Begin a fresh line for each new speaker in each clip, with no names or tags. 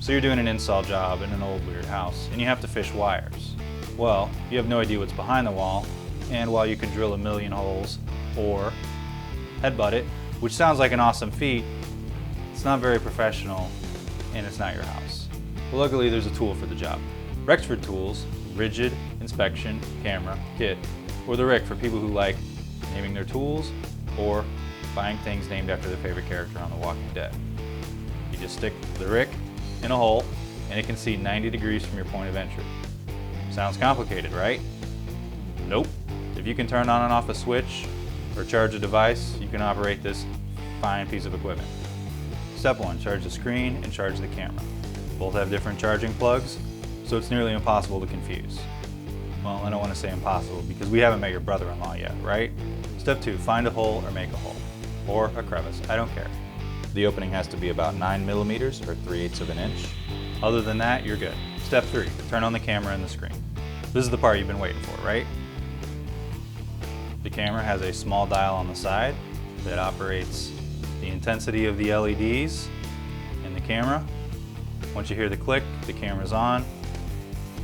So you're doing an install job in an old weird house and you have to fish wires. Well, you have no idea what's behind the wall, and while you can drill a million holes or headbutt it, which sounds like an awesome feat, it's not very professional and it's not your house. But luckily there's a tool for the job. Rexford Tools, Rigid Inspection Camera Kit, or the RIC for people who like naming their tools or buying things named after their favorite character on The Walking Dead. You just stick the RIC in a hole and it can see 90 degrees from your point of entry. Sounds complicated, right? Nope. If you can turn on and off a switch or charge a device, you can operate this fine piece of equipment. Step 1, charge the screen and charge the camera. Both have different charging plugs, so it's nearly impossible to confuse. Well, I don't want to say impossible because we haven't met your brother-in-law yet, right? Step 2, find a hole or make a hole. Or a crevice, I don't care. The opening has to be about 9 millimeters or 3/8 of an inch. Other than that, you're good. Step 3, turn on the camera and the screen. This is the part you've been waiting for, right? The camera has a small dial on the side that operates the intensity of the LEDs in the camera. Once you hear the click, the camera's on.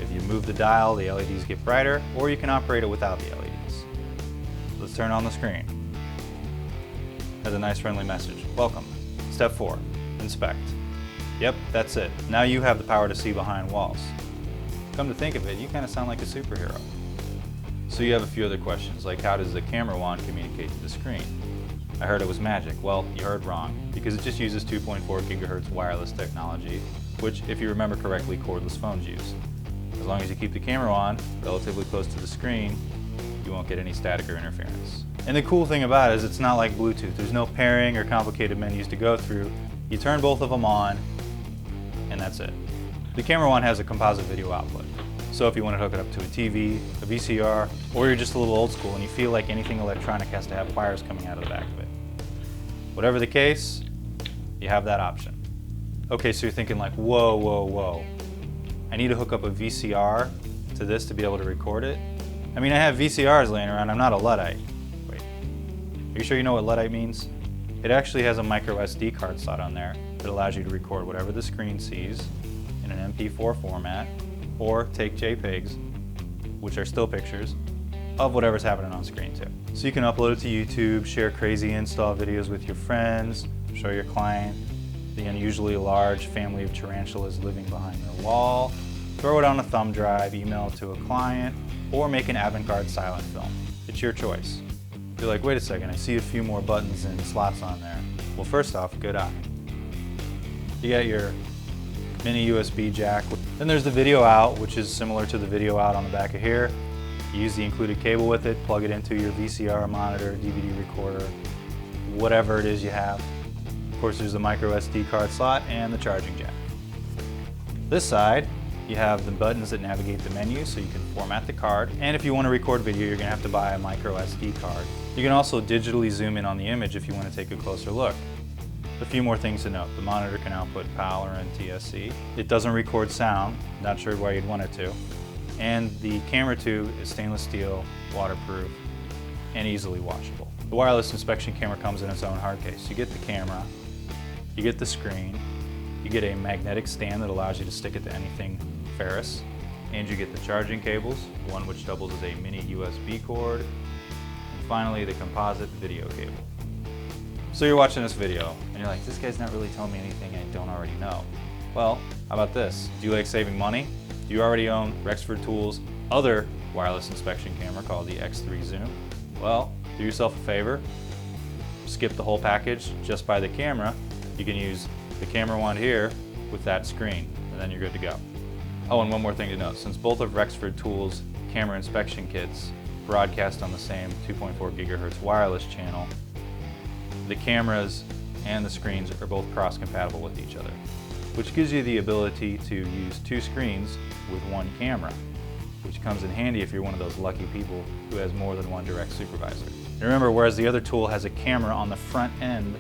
If you move the dial, the LEDs get brighter, or you can operate it without the LEDs. Let's turn on the screen. Has a nice friendly message. Welcome. Step 4, inspect. Yep, that's it. Now you have the power to see behind walls. Come to think of it, you kind of sound like a superhero. So you have a few other questions, like how does the camera wand communicate to the screen? I heard it was magic. Well, you heard wrong, because it just uses 2.4 gigahertz wireless technology, which, if you remember correctly, cordless phones use. As long as you keep the camera on relatively close to the screen, you won't get any static or interference. And the cool thing about it is it's not like Bluetooth. There's no pairing or complicated menus to go through. You turn both of them on, and that's it. The camera wand has a composite video output. So if you want to hook it up to a TV, a VCR, or you're just a little old school and you feel like anything electronic has to have wires coming out of the back of it. Whatever the case, you have that option. Okay, so you're thinking like, whoa, whoa, whoa. I need to hook up a VCR to this to be able to record it? I mean, I have VCRs laying around, I'm not a Luddite. Wait, are you sure you know what Luddite means? It actually has a micro SD card slot on there that allows you to record whatever the screen sees in an MP4 format, or take JPEGs, which are still pictures, of whatever's happening on screen too. So you can upload it to YouTube, share crazy install videos with your friends, show your client the unusually large family of tarantulas living behind your wall, throw it on a thumb drive, email it to a client, or make an avant-garde silent film. It's your choice. You're like, wait a second, I see a few more buttons and slots on there. Well, first off, good eye. You got your mini USB jack. Then there's the video out, which is similar to the video out on the back of here. You use the included cable with it, plug it into your VCR monitor, DVD recorder, whatever it is you have. Of course, there's the micro SD card slot and the charging jack. This side, you have the buttons that navigate the menu so you can format the card. And if you want to record video, you're going to have to buy a micro SD card. You can also digitally zoom in on the image if you want to take a closer look. A few more things to note. The monitor can output PAL or NTSC. It doesn't record sound, not sure why you'd want it to. And the camera tube is stainless steel, waterproof, and easily washable. The wireless inspection camera comes in its own hard case. You get the camera, you get the screen, you get a magnetic stand that allows you to stick it to anything ferrous, and you get the charging cables, one which doubles as a mini USB cord, and finally the composite video cable. So you're watching this video, and you're like, this guy's not really telling me anything I don't already know. Well, how about this? Do you like saving money? Do you already own Rexford Tools' other wireless inspection camera called the X3 Zoom? Well, do yourself a favor, skip the whole package, just buy the camera. You can use the camera wand here with that screen, and then you're good to go. Oh, and one more thing to note, since both of Rexford Tools' camera inspection kits broadcast on the same 2.4 gigahertz wireless channel, the cameras and the screens are both cross-compatible with each other, which gives you the ability to use two screens with one camera, which comes in handy if you're one of those lucky people who has more than one direct supervisor. And remember, whereas the other tool has a camera on the front end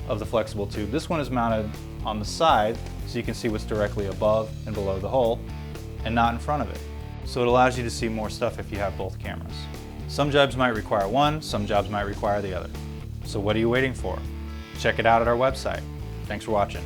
of the flexible tube, this one is mounted on the side so you can see what's directly above and below the hole and not in front of it. So it allows you to see more stuff if you have both cameras. Some jobs might require one, some jobs might require the other. So what are you waiting for? Check it out at our website. Thanks for watching.